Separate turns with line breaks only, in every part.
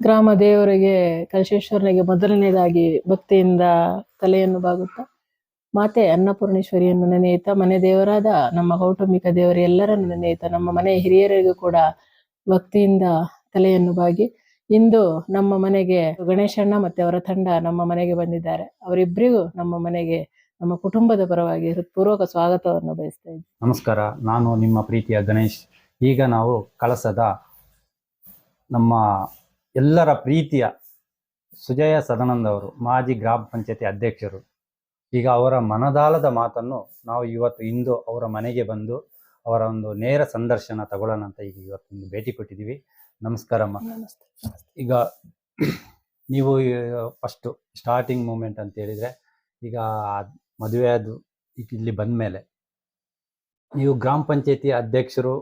ಗ್ರಾಮ ದೇವರಿಗೆ ಕಲಶೇಶ್ವರನಿಗೆ ಮೊದಲನೇದಾಗಿ ಭಕ್ತಿಯಿಂದ ತಲೆಯನ್ನು ಬಾಗುತ್ತಾ ಮಾತೆ ಅನ್ನಪೂರ್ಣೇಶ್ವರಿಯನ್ನು ನೆನೆಯುತ್ತಾ ಮನೆ ದೇವರಾದ ನಮ್ಮ ಕೌಟುಂಬಿಕ ದೇವರು ಎಲ್ಲರನ್ನು ನೆನೆಯುತ್ತಾ ನಮ್ಮ ಮನೆಯ ಹಿರಿಯರಿಗೂ ಕೂಡ ಭಕ್ತಿಯಿಂದ ತಲೆಯನ್ನು ಬಾಗಿ ಇಂದು ನಮ್ಮ ಮನೆಗೆ ಗಣೇಶಣ್ಣ ಮತ್ತೆ ಅವರ ತಂಡ ನಮ್ಮ ಮನೆಗೆ ಬಂದಿದ್ದಾರೆ. ಅವರಿಬ್ಬರಿಗೂ ನಮ್ಮ ಮನೆಗೆ ನಮ್ಮ ಕುಟುಂಬದ ಪರವಾಗಿ ಹೃತ್ಪೂರ್ವಕ ಸ್ವಾಗತವನ್ನು ಬಯಸ್ತಾ ಇದ್ದೀನಿ.
ನಮಸ್ಕಾರ, ನಾನು ನಿಮ್ಮ ಪ್ರೀತಿಯ ಗಣೇಶ್. ಈಗ ನಾವು ಕಳಸದ ನಮ್ಮ ಎಲ್ಲರ ಪ್ರೀತಿಯ ಸುಜಯ ಸದಾನಂದ ಅವರು ಮಾಜಿ ಗ್ರಾಮ ಪಂಚಾಯತಿ ಅಧ್ಯಕ್ಷರು. ಈಗ ಅವರ ಮನದಾಳದ ಮಾತನ್ನು ನಾವು ಇಂದು ಅವರ ಮನೆಗೆ ಬಂದು ಅವರ ಒಂದು ನೇರ ಸಂದರ್ಶನ ತಗೊಳ್ಳೋಣ ಅಂತ ಈಗ ಇವತ್ತೊಂದು ಭೇಟಿ ಕೊಟ್ಟಿದ್ದೀವಿ. ನಮಸ್ಕಾರಮ್ಮ. ಈಗ ನೀವು ಫಸ್ಟು ಸ್ಟಾರ್ಟಿಂಗ್ ಮೂಮೆಂಟ್ ಅಂತ ಹೇಳಿದರೆ, ಈಗ ಮದುವೆ ಆದ ಇಲ್ಲಿ ಬಂದ ಮೇಲೆ ನೀವು ಗ್ರಾಮ ಪಂಚಾಯತಿ ಅಧ್ಯಕ್ಷರು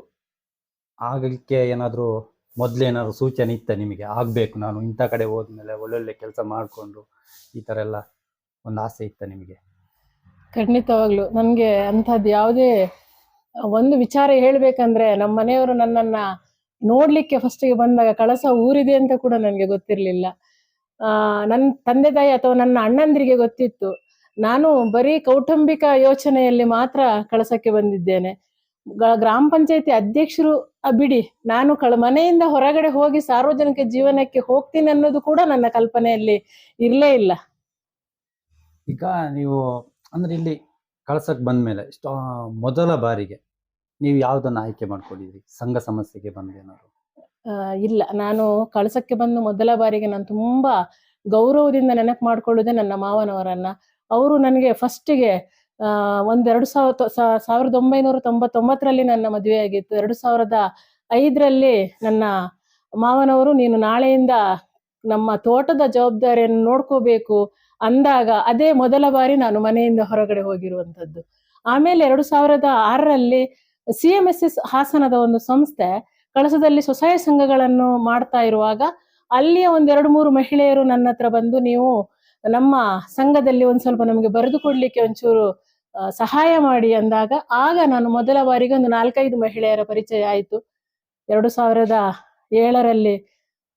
ಆಗಲಿಕ್ಕೆ ಏನಾದರೂ ಮೊದಲೇನಾದ್ರು ಸೂಚನೆ ಇತ್ತ ನಿಮಗೆ? ಆಗಬೇಕು, ನಾನು ಇಂಥ ಕಡೆ ಹೋದ್ಮೇಲೆ ಒಳ್ಳೊಳ್ಳೆ ಕೆಲಸ ಮಾಡಿಕೊಂಡು ಈ ಥರ ಎಲ್ಲ ಒಂದು ಆಸೆ ಇತ್ತ ನಿಮಗೆ?
ಖಂಡಿತವಾಗ್ಲು ನನಗೆ ಅಂಥದ್ದು ಯಾವುದೇ ಒಂದು ವಿಚಾರ ಹೇಳಬೇಕಂದ್ರೆ, ನಮ್ಮ ಮನೆಯವರು ನನ್ನನ್ನು ನೋಡಲಿಕ್ಕೆ ಫಸ್ಟಿಗೆ ಬಂದಾಗ ಕಳಸ ಊರಿದೆ ಅಂತ ಕೂಡ ನನಗೆ ಗೊತ್ತಿರಲಿಲ್ಲ. ನನ್ನ ತಂದೆ ತಾಯಿ ಅಥವಾ ನನ್ನ ಅಣ್ಣಂದಿರಿಗೆ ಗೊತ್ತಿತ್ತು. ನಾನು ಬರೀ ಕೌಟುಂಬಿಕ ಯೋಚನೆಯಲ್ಲಿ ಮಾತ್ರ ಕಳಸಕ್ಕೆ ಬಂದಿದ್ದೇನೆ. ಗ್ರಾಮ ಪಂಚಾಯತಿ ಅಧ್ಯಕ್ಷರು ಬಿಡಿ, ನಾನು ಮನೆಯಿಂದ ಹೊರಗಡೆ ಹೋಗಿ ಸಾರ್ವಜನಿಕ ಜೀವನಕ್ಕೆ ಹೋಗ್ತೀನಿ ಅನ್ನೋದು ಕೂಡ ನನ್ನ ಕಲ್ಪನೆಯಲ್ಲಿ ಇರಲೇ ಇಲ್ಲ.
ಈಗ ನೀವು ಅಂದ್ರೆ ಇಲ್ಲಿ ಕಳಸಕ್ಕೆ ಬಂದ ಮೇಲೆ ಮೊದಲ ಬಾರಿಗೆ ನೀವು ಯಾವುದನ್ನು ಆಯ್ಕೆ ಮಾಡ್ಕೊಂಡಿದ್ರಿ? ಸಂಘ ಸಮಸ್ಯೆಗೆ ಬಂದೇನಾದ್ರು?
ಇಲ್ಲ, ನಾನು ಕಳಸಕ್ಕೆ ಬಂದು ಮೊದಲ ಬಾರಿಗೆ ನಾನು ತುಂಬಾ ಗೌರವದಿಂದ ನೆನಪು ಮಾಡ್ಕೊಳ್ಳೋದೆ ನನ್ನ ಮಾವನವರನ್ನ. ಅವರು ನನಗೆ ಫಸ್ಟಿಗೆ 1999ರಲ್ಲಿ ನನ್ನ ಮದುವೆ ಆಗಿತ್ತು. 2005ರಲ್ಲಿ ನನ್ನ ಮಾವನವರು ನೀನು ನಾಳೆಯಿಂದ ನಮ್ಮ ತೋಟದ ಜವಾಬ್ದಾರಿಯನ್ನು ನೋಡ್ಕೋಬೇಕು ಅಂದಾಗ ಅದೇ ಮೊದಲ ಬಾರಿ ನಾನು ಮನೆಯಿಂದ ಹೊರಗಡೆ ಹೋಗಿರುವಂಥದ್ದು. ಆಮೇಲೆ 2006ರಲ್ಲಿ CMSS ಹಾಸನದ ಒಂದು ಸಂಸ್ಥೆ ಕಳಸದಲ್ಲಿ ಸ್ವಸಹಾಯ ಸಂಘಗಳನ್ನು ಮಾಡ್ತಾ ಇರುವಾಗ ಅಲ್ಲಿಯ 1-2-3 ಮಹಿಳೆಯರು ನನ್ನ ಹತ್ರ ಬಂದು, ನೀವು ನಮ್ಮ ಸಂಘದಲ್ಲಿ ಒಂದ್ ಸ್ವಲ್ಪ ನಮಗೆ ಬರೆದು ಕೊಡ್ಲಿಕ್ಕೆ ಒಂಚೂರು ಸಹಾಯ ಮಾಡಿ ಅಂದಾಗ, ಆಗ ನಾನು ಮೊದಲ ಬಾರಿಗೆ ಒಂದು 4-5 ಮಹಿಳೆಯರ ಪರಿಚಯ ಆಯಿತು. 2007ರಲ್ಲಿ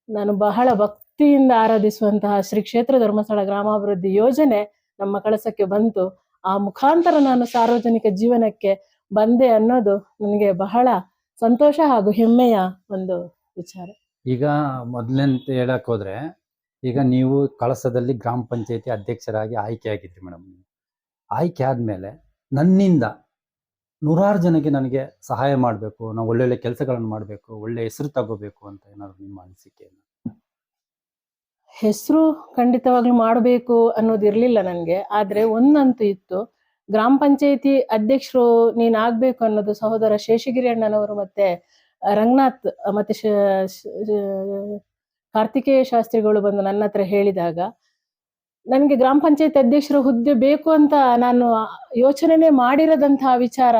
ನಾನು ಬಹಳ ಭಕ್ತಿಯಿಂದ ಆರಾಧಿಸುವಂತಹ ಶ್ರೀ ಕ್ಷೇತ್ರ ಧರ್ಮಸ್ಥಳ ಗ್ರಾಮಾಭಿವೃದ್ಧಿ ಯೋಜನೆ ನಮ್ಮ ಕಳಸಕ್ಕೆ ಬಂತು. ಆ ಮುಖಾಂತರ ನಾನು ಸಾರ್ವಜನಿಕ ಜೀವನಕ್ಕೆ ಬಂದೆ ಅನ್ನೋದು ನನಗೆ ಬಹಳ ಸಂತೋಷ ಹಾಗೂ ಹೆಮ್ಮೆಯ ಒಂದು ವಿಚಾರ.
ಈಗ ಮೊದಲಂತ ಹೇಳಕ್ ಹೋದ್ರೆ, ಈಗ ನೀವು ಕಳಸದಲ್ಲಿ ಗ್ರಾಮ ಪಂಚಾಯತಿ ಅಧ್ಯಕ್ಷರಾಗಿ ಆಯ್ಕೆ ಆಗಿದ್ರಿ ಮೇಡಮ್. ಆಯ್ಕೆ ಆದ್ಮೇಲೆ ನನ್ನಿಂದ ನೂರಾರು ಜನಕ್ಕೆ ನನಗೆ ಸಹಾಯ ಮಾಡಬೇಕು, ನಾವು ಒಳ್ಳೊಳ್ಳೆ ಕೆಲಸಗಳನ್ನು ಮಾಡಬೇಕು, ಒಳ್ಳೆ ಹೆಸರು ತಗೋಬೇಕು ಅಂತ ಏನಾದ್ರು ನಿಮ್ಮ ಅನಿಸಿಕೆ?
ಹೆಸರು ಖಂಡಿತವಾಗ್ಲೂ ಮಾಡಬೇಕು ಅನ್ನೋದು ಇರ್ಲಿಲ್ಲ ನನಗೆ. ಆದ್ರೆ ಒಂದಂತೂ ಇತ್ತು, ಗ್ರಾಮ ಪಂಚಾಯತಿ ಅಧ್ಯಕ್ಷರು ನೀನ್ ಆಗ್ಬೇಕು ಅನ್ನೋದು ಸಹೋದರ ಶೇಷಗಿರಿ ಅಣ್ಣನವರು ಮತ್ತೆ ರಂಗನಾಥ್ ಮತ್ತೆ ಕಾರ್ತಿಕೇಯ ಶಾಸ್ತ್ರಿಗಳು ಬಂದು ನನ್ನ ಹತ್ರ ಹೇಳಿದಾಗ, ನನಗೆ ಗ್ರಾಮ ಪಂಚಾಯತ್ ಅಧ್ಯಕ್ಷರ ಹುದ್ದೆ ಬೇಕು ಅಂತ ನಾನು ಯೋಚನೆನೇ ಮಾಡಿರದಂತಹ ವಿಚಾರ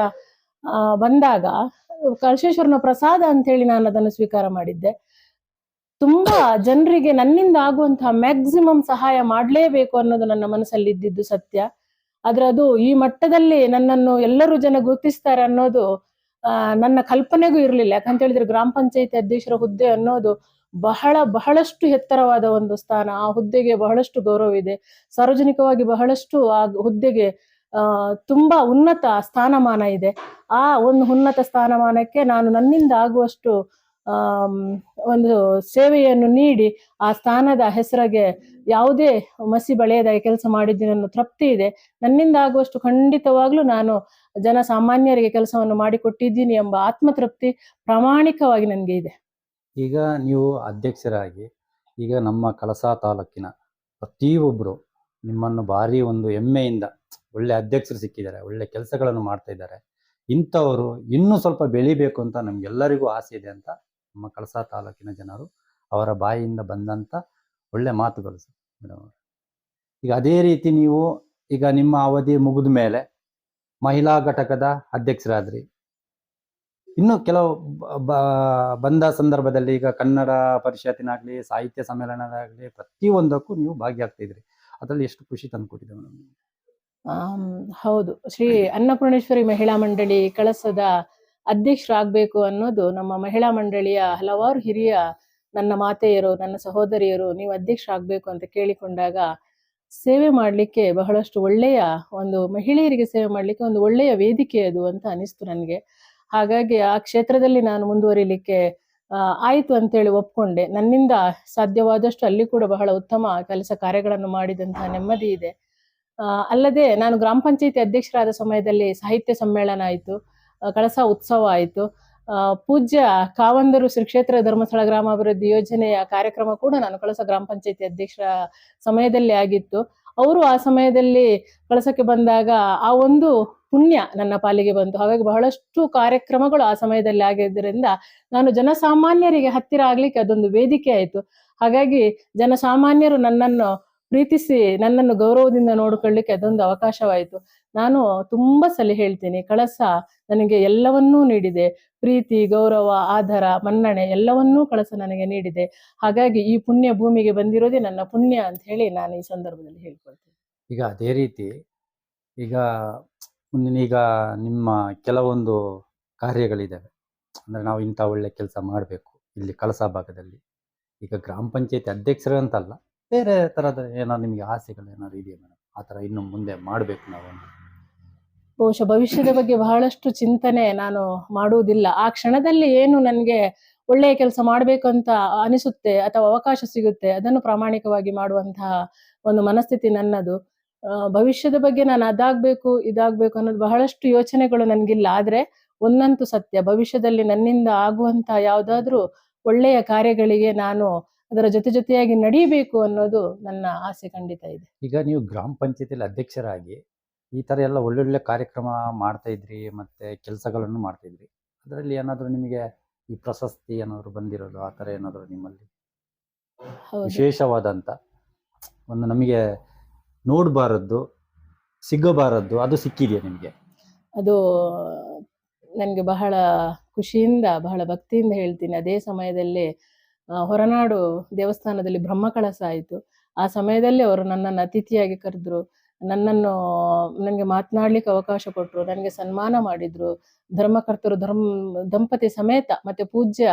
ಬಂದಾಗ ಕಳಶೇಶ್ವರನ ಪ್ರಸಾದ ಅಂತ ಹೇಳಿ ನಾನು ಅದನ್ನು ಸ್ವೀಕಾರ ಮಾಡಿದ್ದೆ. ತುಂಬಾ ಜನರಿಗೆ ನನ್ನಿಂದ ಆಗುವಂತಹ ಮ್ಯಾಕ್ಸಿಮಮ್ ಸಹಾಯ ಮಾಡ್ಲೇಬೇಕು ಅನ್ನೋದು ನನ್ನ ಮನಸ್ಸಲ್ಲಿ ಇದ್ದಿದ್ದು ಸತ್ಯ. ಆದ್ರೆ ಅದು ಈ ಮಟ್ಟದಲ್ಲಿ ನನ್ನನ್ನು ಎಲ್ಲರೂ ಜನ ಗುರುತಿಸ್ತಾರೆ ಅನ್ನೋದು ನನ್ನ ಕಲ್ಪನೆಗೂ ಇರಲಿಲ್ಲ. ಯಾಕಂತ ಹೇಳಿದ್ರೆ ಗ್ರಾಮ ಪಂಚಾಯತಿ ಅಧ್ಯಕ್ಷರ ಹುದ್ದೆ ಅನ್ನೋದು ಬಹಳಷ್ಟು ಎತ್ತರವಾದ ಒಂದು ಸ್ಥಾನ. ಆ ಹುದ್ದೆಗೆ ಬಹಳಷ್ಟು ಗೌರವ ಇದೆ. ಸಾರ್ವಜನಿಕವಾಗಿ ಬಹಳಷ್ಟು ಆ ಹುದ್ದೆಗೆ ತುಂಬಾ ಉನ್ನತ ಸ್ಥಾನಮಾನ ಇದೆ. ಆ ಒಂದು ಉನ್ನತ ಸ್ಥಾನಮಾನಕ್ಕೆ ನಾನು ನನ್ನಿಂದ ಆಗುವಷ್ಟು ಒಂದು ಸೇವೆಯನ್ನು ನೀಡಿ ಆ ಸ್ಥಾನದ ಹೆಸರಿಗೆ ಯಾವುದೇ ಮಸಿ ಬಳೆಯದಾಗಿ ಕೆಲಸ ಮಾಡಿದ್ದೀನಿ ಅನ್ನೋ ತೃಪ್ತಿ ಇದೆ. ನನ್ನಿಂದ ಆಗುವಷ್ಟು ಖಂಡಿತವಾಗ್ಲೂ ನಾನು ಜನಸಾಮಾನ್ಯರಿಗೆ ಕೆಲಸವನ್ನು ಮಾಡಿಕೊಟ್ಟಿದ್ದೀನಿ ಎಂಬ ಆತ್ಮತೃಪ್ತಿ ಪ್ರಾಮಾಣಿಕವಾಗಿ ನನಗೆ ಇದೆ.
ಈಗ ನೀವು ಅಧ್ಯಕ್ಷರಾಗಿ ಈಗ ನಮ್ಮ ಕಳಸ ತಾಲೂಕಿನ ಪ್ರತಿಯೊಬ್ಬರು ನಿಮ್ಮನ್ನು ಭಾರಿ ಒಂದು ಹೆಮ್ಮೆಯಿಂದ ಒಳ್ಳೆ ಅಧ್ಯಕ್ಷರು ಸಿಕ್ಕಿದ್ದಾರೆ, ಒಳ್ಳೆ ಕೆಲಸಗಳನ್ನು ಮಾಡ್ತಾ ಇದ್ದಾರೆ. ಇಂಥವರು ಇನ್ನೂ ಸ್ವಲ್ಪ ಬೆಳಿಬೇಕು ಅಂತ ನಮ್ಗೆಲ್ಲರಿಗೂ ಆಸೆ ಇದೆ ಅಂತ ನಮ್ಮ ಕಳಸ ತಾಲೂಕಿನ ಜನರು ಅವರ ಬಾಯಿಯಿಂದ ಬಂದಂಥ ಒಳ್ಳೆ ಮಾತುಗಳು ಮೇಡಮ್. ಈಗ ಅದೇ ರೀತಿ ನೀವು ಈಗ ನಿಮ್ಮ ಅವಧಿ ಮುಗಿದ ಮೇಲೆ ಮಹಿಳಾ ಘಟಕದ ಅಧ್ಯಕ್ಷರಾದ್ರಿ. ಇನ್ನು ಕೆಲವು ಬಂದ ಸಂದರ್ಭದಲ್ಲಿ ಈಗ ಕನ್ನಡ ಪರಿಷತ್ತಿನಾಗ್ಲಿ, ಸಾಹಿತ್ಯ ಸಮ್ಮೇಳನದಾಗಲಿ ಪ್ರತಿಯೊಂದಕ್ಕೂ ನೀವು ಭಾಗಿಯಾಗ್ತಿದ್ರಿ. ಅದರಲ್ಲಿ ಎಷ್ಟು ಖುಷಿ ತಂದುಕೊಟ್ಟಿದೆ ಮೇಡಮ್?
ಹೌದು, ಶ್ರೀ ಅನ್ನಪೂರ್ಣೇಶ್ವರಿ ಮಹಿಳಾ ಮಂಡಳಿ ಕಳಸದ ಅಧ್ಯಕ್ಷರಾಗಬೇಕು ಅನ್ನೋದು ನಮ್ಮ ಮಹಿಳಾ ಮಂಡಳಿಯ ಹಲವಾರು ಹಿರಿಯ ನನ್ನ ಮಾತೆಯರು, ನನ್ನ ಸಹೋದರಿಯರು ನೀವು ಅಧ್ಯಕ್ಷರಾಗಬೇಕು ಅಂತ ಕೇಳಿಕೊಂಡಾಗ ಸೇವೆ ಮಾಡಲಿಕ್ಕೆ ಬಹಳಷ್ಟು ಒಳ್ಳೆಯ ಒಂದು ಮಹಿಳೆಯರಿಗೆ ಸೇವೆ ಮಾಡಲಿಕ್ಕೆ ಒಂದು ಒಳ್ಳೆಯ ವೇದಿಕೆ ಅದು ಅಂತ ಅನಿಸ್ತು ನನಗೆ. ಹಾಗಾಗಿ ಆ ಕ್ಷೇತ್ರದಲ್ಲಿ ನಾನು ಮುಂದುವರಿಲಿಕ್ಕೆ ಆಯಿತು ಅಂತೇಳಿ ಒಪ್ಕೊಂಡೆ. ನನ್ನಿಂದ ಸಾಧ್ಯವಾದಷ್ಟು ಅಲ್ಲಿ ಕೂಡ ಬಹಳ ಉತ್ತಮ ಕೆಲಸ ಕಾರ್ಯಗಳನ್ನು ಮಾಡಿದಂತಹ ನೆಮ್ಮದಿ ಇದೆ. ಅಲ್ಲದೆ ನಾನು ಗ್ರಾಮ ಪಂಚಾಯತಿ ಅಧ್ಯಕ್ಷರಾದ ಸಮಯದಲ್ಲಿ ಸಾಹಿತ್ಯ ಸಮ್ಮೇಳನ ಆಯಿತು, ಕಳಸ ಉತ್ಸವ ಆಯಿತು, ಪೂಜ್ಯ ಕಾವಂದರು ಶ್ರೀ ಕ್ಷೇತ್ರ ಧರ್ಮಸ್ಥಳ ಗ್ರಾಮಾಭಿವೃದ್ಧಿ ಯೋಜನೆಯ ಕಾರ್ಯಕ್ರಮ ಕೂಡ ನಾನು ಕಳಸ ಗ್ರಾಮ ಪಂಚಾಯತಿ ಅಧ್ಯಕ್ಷರ ಸಮಯದಲ್ಲಿ ಆಗಿತ್ತು. ಅವರು ಆ ಸಮಯದಲ್ಲಿ ಕಳಸಕ್ಕೆ ಬಂದಾಗ ಆ ಒಂದು ಪುಣ್ಯ ನನ್ನ ಪಾಲಿಗೆ ಬಂತು. ಹಾಗಾಗಿ ಬಹಳಷ್ಟು ಕಾರ್ಯಕ್ರಮಗಳು ಆ ಸಮಯದಲ್ಲಿ ಆಗಿದ್ದರಿಂದ ನಾನು ಜನಸಾಮಾನ್ಯರಿಗೆ ಹತ್ತಿರ ಆಗ್ಲಿಕ್ಕೆ ಅದೊಂದು ವೇದಿಕೆ ಆಯಿತು. ಹಾಗಾಗಿ ಜನಸಾಮಾನ್ಯರು ನನ್ನನ್ನು ಪ್ರೀತಿಸಿ ನನ್ನನ್ನು ಗೌರವದಿಂದ ನೋಡಿಕೊಳ್ಳಿಕ್ಕೆ ಅದೊಂದು ಅವಕಾಶವಾಯಿತು. ನಾನು ತುಂಬಾ ಸಲ ಹೇಳ್ತೀನಿ, ಕಳಸ ನನಗೆ ಎಲ್ಲವನ್ನೂ ನೀಡಿದೆ. ಪ್ರೀತಿ, ಗೌರವ, ಆದರ, ಮನ್ನಣೆ ಎಲ್ಲವನ್ನೂ ಕಳಸ ನನಗೆ ನೀಡಿದೆ. ಹಾಗಾಗಿ ಈ ಪುಣ್ಯ ಭೂಮಿಗೆ ಬಂದಿರೋದೇ ನನ್ನ ಪುಣ್ಯ ಅಂತ ಹೇಳಿ ನಾನು ಈ ಸಂದರ್ಭದಲ್ಲಿ ಹೇಳ್ಕೊಳ್ತೇನೆ.
ಈಗ ಅದೇ ರೀತಿ ಈಗ ಈಗ ನಿಮ್ಮ ಕೆಲವೊಂದು ಕಾರ್ಯಗಳಿದ್ದಾವೆ, ಅಂದರೆ ನಾವು ಇಂಥ ಒಳ್ಳೆ ಕೆಲಸ ಮಾಡಬೇಕು ಇಲ್ಲಿ ಕಳಸ ಭಾಗದಲ್ಲಿ. ಈಗ ಗ್ರಾಮ ಪಂಚಾಯತಿ ಅಧ್ಯಕ್ಷರು ಅಂತಲ್ಲ, ಬೇರೆ ಥರದ ಏನಾದ್ರು ನಿಮಗೆ ಆಸೆಗಳು ಏನಾದ್ರು ಇದೆಯಾ ಮೇಡಮ್? ಆ ಥರ ಇನ್ನು ಮುಂದೆ ಮಾಡಬೇಕು ನಾವು ಅಂತ.
ಬಹುಶಃ ಭವಿಷ್ಯದ ಬಗ್ಗೆ ಬಹಳಷ್ಟು ಚಿಂತನೆ ನಾನು ಮಾಡುವುದಿಲ್ಲ. ಆ ಕ್ಷಣದಲ್ಲಿ ಏನು ನನಗೆ ಒಳ್ಳೆಯ ಕೆಲಸ ಮಾಡಬೇಕು ಅಂತ ಅನಿಸುತ್ತೆ ಅಥವಾ ಅವಕಾಶ ಸಿಗುತ್ತೆ ಅದನ್ನು ಪ್ರಾಮಾಣಿಕವಾಗಿ ಮಾಡುವಂತಹ ಒಂದು ಮನಸ್ಥಿತಿ ನನ್ನದು. ಭವಿಷ್ಯದ ಬಗ್ಗೆ ನಾನು ಅದಾಗಬೇಕು ಇದಾಗಬೇಕು ಅನ್ನೋದು ಬಹಳಷ್ಟು ಯೋಚನೆಗಳು ನನಗಿಲ್ಲ. ಆದರೆ ಒಂದಂತೂ ಸತ್ಯ, ಭವಿಷ್ಯದಲ್ಲಿ ನನ್ನಿಂದ ಆಗುವಂತ ಯಾವುದಾದ್ರೂ ಒಳ್ಳೆಯ ಕಾರ್ಯಗಳಿಗೆ ನಾನು ಅದರ ಜೊತೆಯಾಗಿ ನಡೀಬೇಕು ಅನ್ನೋದು ನನ್ನ ಆಸೆ ಖಂಡಿತ ಇದೆ.
ಈಗ ನೀವು ಗ್ರಾಮ ಪಂಚಾಯತಿಯಲ್ಲಿ ಅಧ್ಯಕ್ಷರಾಗಿ ಈ ಥರ ಎಲ್ಲ ಒಳ್ಳೊಳ್ಳೆ ಕಾರ್ಯಕ್ರಮ ಮಾಡ್ತಾ ಇದ್ರಿ, ಮತ್ತೆ ಕೆಲಸಗಳನ್ನು ಮಾಡ್ತಾ ಇದ್ರಿ. ಅದರಲ್ಲಿ ಏನಾದರೂ ನಿಮಗೆ ಈ ಪ್ರಶಸ್ತಿ ಏನಾದರೂ ಬಂದಿರೋದು ಆ ಥರ ಏನಾದರೂ ನಿಮ್ಮಲ್ಲಿ ವಿಶೇಷವಾದಂಥ ಒಂದು ನಮಗೆ ನೋಡಬಾರದ್ದು ಸಿಗಬಾರದ್ದು ಅದು ಸಿಕ್ಕಿದೆಯಾ ನಿಮಗೆ?
ಅದು ನನಗೆ ಬಹಳ ಖುಷಿಯಿಂದ ಬಹಳ ಭಕ್ತಿಯಿಂದ ಹೇಳ್ತೀನಿ. ಅದೇ ಸಮಯದಲ್ಲಿ ಹೊರನಾಡು ದೇವಸ್ಥಾನದಲ್ಲಿ ಬ್ರಹ್ಮಕಳಸ ಆಯಿತು. ಆ ಸಮಯದಲ್ಲಿ ಅವರು ನನ್ನನ್ನು ಅತಿಥಿಯಾಗಿ ಕರೆದ್ರು, ನನಗೆ ಮಾತನಾಡ್ಲಿಕ್ಕೆ ಅವಕಾಶ ಕೊಟ್ಟರು, ನನಗೆ ಸನ್ಮಾನ ಮಾಡಿದ್ರು. ಧರ್ಮಕರ್ತರು ದಂಪತಿ ಸಮೇತ ಮತ್ತೆ ಪೂಜ್ಯ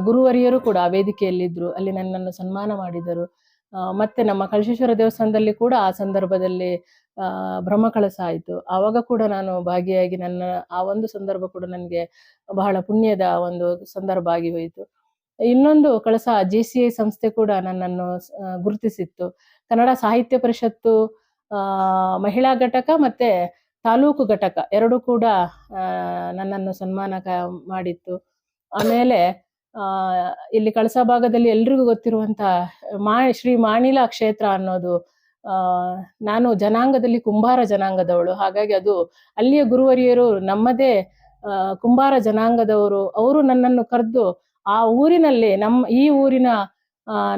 ಗುರುವರಿಯರು ಕೂಡ ಆ ವೇದಿಕೆಯಲ್ಲಿದ್ದರು. ಅಲ್ಲಿ ನನ್ನನ್ನು ಸನ್ಮಾನ ಮಾಡಿದರು. ಮತ್ತೆ ನಮ್ಮ ಕಳಶೇಶ್ವರ ದೇವಸ್ಥಾನದಲ್ಲಿ ಕೂಡ ಆ ಸಂದರ್ಭದಲ್ಲಿ ಬ್ರಹ್ಮಕಳಸ ಆಯಿತು. ಆವಾಗ ಕೂಡ ನಾನು ಭಾಗಿಯಾಗಿ ಆ ಒಂದು ಸಂದರ್ಭ ಕೂಡ ನನಗೆ ಬಹಳ ಪುಣ್ಯದ ಒಂದು ಸಂದರ್ಭ ಆಗಿ ಹೋಯಿತು. ಇನ್ನೊಂದು ಕಳಸ JCI ಸಂಸ್ಥೆ ಕೂಡ ನನ್ನನ್ನು ಗುರುತಿಸಿತ್ತು. ಕನ್ನಡ ಸಾಹಿತ್ಯ ಪರಿಷತ್ತು ಮಹಿಳಾ ಘಟಕ ಮತ್ತೆ ತಾಲೂಕು ಘಟಕ ಎರಡೂ ಕೂಡ ನನ್ನನ್ನು ಸನ್ಮಾನ ಮಾಡಿತ್ತು. ಆಮೇಲೆ ಇಲ್ಲಿ ಕಳಸ ಭಾಗದಲ್ಲಿ ಎಲ್ರಿಗೂ ಗೊತ್ತಿರುವಂತ ಶ್ರೀ ಮಾಣಿಲ ಕ್ಷೇತ್ರ ಅನ್ನೋದು, ನಾನು ಜನಾಂಗದಲ್ಲಿ ಕುಂಬಾರ ಜನಾಂಗದವಳು. ಹಾಗಾಗಿ ಅದು ಅಲ್ಲಿಯ ಗುರುವರಿಯರು ನಮ್ಮದೇ ಕುಂಬಾರ ಜನಾಂಗದವರು. ಅವರು ನನ್ನನ್ನು ಕರೆದು ಆ ಊರಿನಲ್ಲಿ ಈ ಊರಿನ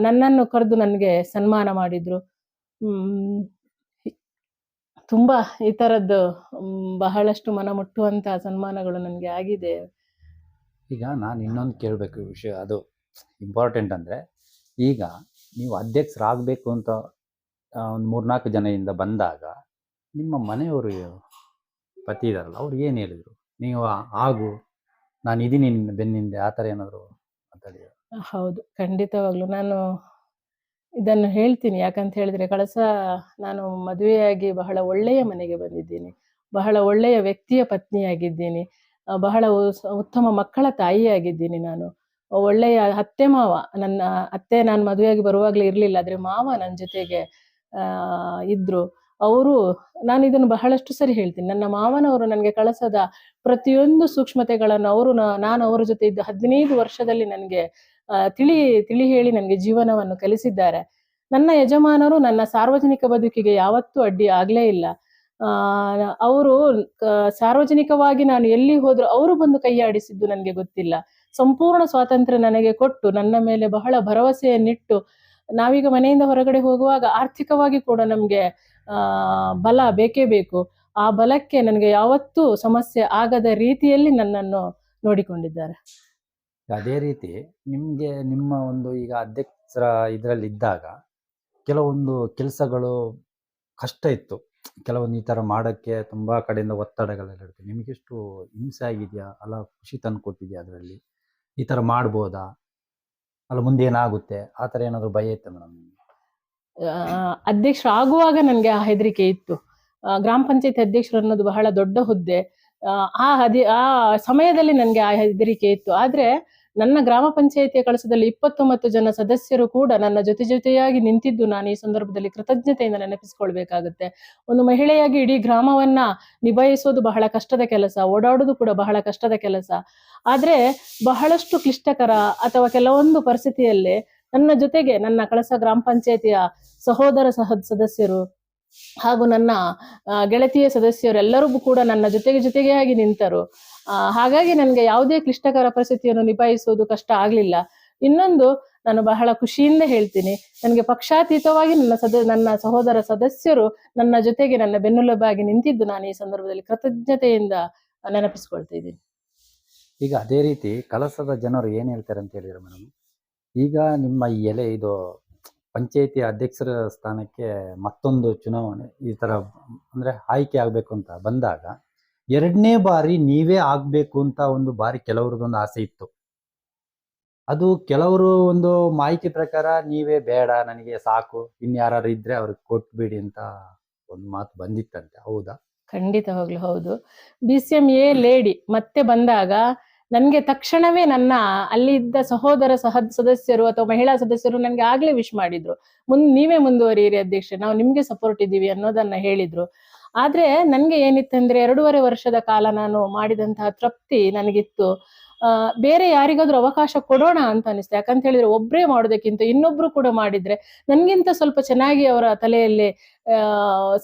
ನನ್ನನ್ನು ಕರೆದು ನನಗೆ ಸನ್ಮಾನ ಮಾಡಿದ್ರು. ತುಂಬಾ ಈ ತರದ್ದು ಬಹಳಷ್ಟು ಮನ ಮುಟ್ಟುವಂತ ಸನ್ಮಾನಗಳು ನನಗೆ ಆಗಿದೆ.
ಈಗ ನಾನು ಇನ್ನೊಂದು ಕೇಳಬೇಕು ವಿಷಯ, ಅದು ಇಂಪಾರ್ಟೆಂಟ್. ಅಂದರೆ ಈಗ ನೀವು ಅಧ್ಯಕ್ಷರಾಗಬೇಕು ಅಂತ ಒಂದು 3-4 ಜನದಿಂದ ಬಂದಾಗ ನಿಮ್ಮ ಮನೆಯವರು ಪತಿ ಇದಾರಲ್ಲ, ಅವ್ರು ಏನು ಹೇಳಿದರು? ನೀವು ನಾನು ಇದೀನಿ ನಿನ್ನ ಬೆನ್ನಿಂದೆ ಆ ಥರ ಏನಾದರೂ ಮಾತಾಡಿ?
ಹೌದು, ಖಂಡಿತವಾಗ್ಲು ನಾನು ಇದನ್ನು ಹೇಳ್ತೀನಿ. ಯಾಕಂತ ಹೇಳಿದ್ರೆ ನಾನು ಮದುವೆಯಾಗಿ ಬಹಳ ಒಳ್ಳೆಯ ಮನೆಗೆ ಬಂದಿದ್ದೀನಿ, ಬಹಳ ಒಳ್ಳೆಯ ವ್ಯಕ್ತಿಯ ಪತ್ನಿಯಾಗಿದ್ದೀನಿ, ಬಹಳ ಉತ್ತಮ ಮಕ್ಕಳ ತಾಯಿಯಾಗಿದ್ದೀನಿ. ನಾನು ಒಳ್ಳೆಯ ಅತ್ತೆ ಮಾವ, ನನ್ನ ಅತ್ತೆ ನಾನು ಮದುವೆಯಾಗಿ ಬರುವಾಗಲೇ ಇರಲಿಲ್ಲ, ಆದರೆ ಮಾವ ನನ್ನ ಜೊತೆಗೆ ಇದ್ರು. ನಾನು ಇದನ್ನು ಬಹಳಷ್ಟು ಸರಿ ಹೇಳ್ತೀನಿ, ನನ್ನ ಮಾವನವರು ನನಗೆ ಕಳಸದ ಪ್ರತಿಯೊಂದು ಸೂಕ್ಷ್ಮತೆಗಳನ್ನು ನಾನು ಅವರ ಜೊತೆ ಇದ್ದ 15 ವರ್ಷದಲ್ಲಿ ನನಗೆ ತಿಳಿ ಹೇಳಿ ನನಗೆ ಜೀವನವನ್ನು ಕಲಿಸಿದ್ದಾರೆ. ನನ್ನ ಯಜಮಾನರು ನನ್ನ ಸಾರ್ವಜನಿಕ ಬದುಕಿಗೆ ಯಾವತ್ತೂ ಅಡ್ಡಿ ಆಗ್ಲೇ ಇಲ್ಲ. ಅವರು ಸಾರ್ವಜನಿಕವಾಗಿ ನಾನು ಎಲ್ಲಿ ಹೋದ್ರು ಅವರು ಬಂದು ಕೈಯಾಡಿಸಿದ್ದು ನನಗೆ ಗೊತ್ತಿಲ್ಲ. ಸಂಪೂರ್ಣ ಸ್ವಾತಂತ್ರ್ಯ ನನಗೆ ಕೊಟ್ಟು ನನ್ನ ಮೇಲೆ ಬಹಳ ಭರವಸೆಯನ್ನಿಟ್ಟು, ನಾವೀಗ ಮನೆಯಿಂದ ಹೊರಗಡೆ ಹೋಗುವಾಗ ಆರ್ಥಿಕವಾಗಿ ಕೂಡ ನಮ್ಗೆ ಬಲ ಬೇಕೇ ಬೇಕು. ಆ ಬಲಕ್ಕೆ ನನಗೆ ಯಾವತ್ತೂ ಸಮಸ್ಯೆ ಆಗದ ರೀತಿಯಲ್ಲಿ ನನ್ನನ್ನು ನೋಡಿಕೊಂಡಿದ್ದಾರೆ.
ಅದೇ ರೀತಿ ನಿಮಗೆ ನಿಮ್ಮ ಒಂದು ಈಗ ಅಧ್ಯಕ್ಷರ ಇದರಲ್ಲಿ ಇದ್ದಾಗ ಕೆಲವೊಂದು ಕೆಲಸಗಳು ಕಷ್ಟ ಇತ್ತು, ಕೆಲವೊಂದು ಈ ಥರ ಮಾಡೋಕ್ಕೆ ತುಂಬ ಕಡೆಯಿಂದ ಒತ್ತಡಗಳೆಲ್ಲ ಇರುತ್ತೆ. ನಿಮಗೆಷ್ಟು ಹಿಂಸೆ ಆಗಿದೆಯಾ? ಅಲ್ಲ ಖುಷಿ ತಂದು ಕೊಟ್ಟಿದೆಯಾ ಅದರಲ್ಲಿ? ಈ ಥರ ಮಾಡ್ಬೋದಾ? ಅಲ್ಲ ಮುಂದೆ ಏನಾಗುತ್ತೆ ಆ ಥರ ಏನಾದರೂ ಭಯ ಇತ್ತು ಮೇಡಮ್?
ಅಧ್ಯಕ್ಷರಾಗುವಾಗ ನನಗೆ ಆ ಹೆದರಿಕೆ ಇತ್ತು. ಗ್ರಾಮ ಪಂಚಾಯತಿ ಅಧ್ಯಕ್ಷರು ಅನ್ನೋದು ಬಹಳ ದೊಡ್ಡ ಹುದ್ದೆ. ಆ ಸಮಯದಲ್ಲಿ ನನಗೆ ಆ ಹೆದರಿಕೆ ಇತ್ತು. ಆದ್ರೆ ನನ್ನ ಗ್ರಾಮ ಪಂಚಾಯತಿಯ ಕಳಸದಲ್ಲಿ 29 ಜನ ಸದಸ್ಯರು ಕೂಡ ನನ್ನ ಜೊತೆಯಾಗಿ ನಿಂತಿದ್ದು ನಾನು ಈ ಸಂದರ್ಭದಲ್ಲಿ ಕೃತಜ್ಞತೆಯಿಂದ ನೆನಪಿಸಿಕೊಳ್ಬೇಕಾಗುತ್ತೆ. ಒಂದು ಮಹಿಳೆಯಾಗಿ ಇಡೀ ಗ್ರಾಮವನ್ನ ನಿಭಾಯಿಸೋದು ಬಹಳ ಕಷ್ಟದ ಕೆಲಸ, ಓಡಾಡೋದು ಕೂಡ ಬಹಳ ಕಷ್ಟದ ಕೆಲಸ. ಆದ್ರೆ ಬಹಳಷ್ಟು ಕ್ಲಿಷ್ಟಕರ ಅಥವಾ ಕೆಲವೊಂದು ಪರಿಸ್ಥಿತಿಯಲ್ಲಿ ನನ್ನ ಜೊತೆಗೆ ನನ್ನ ಕಳಸ ಗ್ರಾಮ ಪಂಚಾಯತಿಯ ಸಹೋದರ ಸದಸ್ಯರು ಹಾಗೂ ನನ್ನ ಗೆಳತಿಯ ಸದಸ್ಯರು ಎಲ್ಲರಿಗೂ ಕೂಡ ನನ್ನ ಜೊತೆಯಾಗಿ ನಿಂತರು. ಹಾಗಾಗಿ ನನಗೆ ಯಾವುದೇ ಕ್ಲಿಷ್ಟಕರ ಪರಿಸ್ಥಿತಿಯನ್ನು ನಿಭಾಯಿಸುವುದು ಕಷ್ಟ ಆಗ್ಲಿಲ್ಲ. ಇನ್ನೊಂದು, ನಾನು ಬಹಳ ಖುಷಿಯಿಂದ ಹೇಳ್ತೀನಿ, ನನಗೆ ಪಕ್ಷಾತೀತವಾಗಿ ನನ್ನ ಸಹೋದರ ಸದಸ್ಯರು ನನ್ನ ಜೊತೆಗೆ ನನ್ನ ಬೆನ್ನೆಲುಬಾಗಿ ನಿಂತಿದ್ದು ನಾನು ಈ ಸಂದರ್ಭದಲ್ಲಿ ಕೃತಜ್ಞತೆಯಿಂದ ನೆನಪಿಸ್ಕೊಳ್ತಾ ಇದ್ದೀನಿ.
ಈಗ ಅದೇ ರೀತಿ ಕಳಸದ ಜನರು ಏನ್ ಹೇಳ್ತಾರೆ ಅಂತ ಹೇಳಿದ್ರೆ ಮೇಡಮ್, ಈಗ ನಿಮ್ಮ ಈ ಇದು ಪಂಚಾಯತಿ ಅಧ್ಯಕ್ಷರ ಸ್ಥಾನಕ್ಕೆ ಮತ್ತೊಂದು ಚುನಾವಣೆ ಈ ತರ ಅಂದ್ರೆ ಆಯ್ಕೆ ಆಗ್ಬೇಕು ಅಂತ ಬಂದಾಗ 2ನೇ ಬಾರಿ ನೀವೇ ಆಗ್ಬೇಕು ಅಂತ ಒಂದು ಬಾರಿ ಕೆಲವ್ರದೊಂದು ಆಸೆ ಇತ್ತು. ಅದು ಕೆಲವರು ಒಂದು ಮಾಹಿತಿ ಪ್ರಕಾರ ನೀವೇ ಬೇಡ, ನನಗೆ ಸಾಕು, ಇನ್ಯಾರು ಇದ್ರೆ ಅವ್ರಿಗೆ ಕೊಟ್ಬಿಡಿ ಅಂತ ಒಂದು ಮಾತು ಬಂದಿತ್ತಂತೆ, ಹೌದಾ?
ಖಂಡಿತವಾಗ್ಲೂ ಹೌದು. BCMA ಲೇಡಿ ಮತ್ತೆ ಬಂದಾಗ ನನಗೆ ತಕ್ಷಣವೇ ನನ್ನ ಅಲ್ಲಿದ್ದ ಸಹೋದರ ಸದಸ್ಯರು ಅಥವಾ ಮಹಿಳಾ ಸದಸ್ಯರು ನನಗೆ ಆಗ್ಲೇ ವಿಶ್ ಮಾಡಿದ್ರು, ನೀವೇ ಮುಂದುವರಿಯಿರಿ ಅಧ್ಯಕ್ಷೆ, ನಾವು ನಿಮ್ಗೆ ಸಪೋರ್ಟ್ ಇದ್ದೀವಿ ಅನ್ನೋದನ್ನ ಹೇಳಿದ್ರು. ಆದ್ರೆ ನನ್ಗೆ ಏನಿತ್ತಂದ್ರೆ 2.5 ವರ್ಷದ ಕಾಲ ನಾನು ಮಾಡಿದಂತಹ ತೃಪ್ತಿ ನನಗಿತ್ತು. ಬೇರೆ ಯಾರಿಗಾದ್ರೂ ಅವಕಾಶ ಕೊಡೋಣ ಅಂತ ಅನಿಸ್ತು. ಯಾಕಂತ ಹೇಳಿದ್ರೆ ಒಬ್ರೇ ಮಾಡೋದಕ್ಕಿಂತ ಇನ್ನೊಬ್ರು ಕೂಡ ಮಾಡಿದ್ರೆ ನನ್ಗಿಂತ ಸ್ವಲ್ಪ ಚೆನ್ನಾಗಿ ಅವರ ತಲೆಯಲ್ಲಿ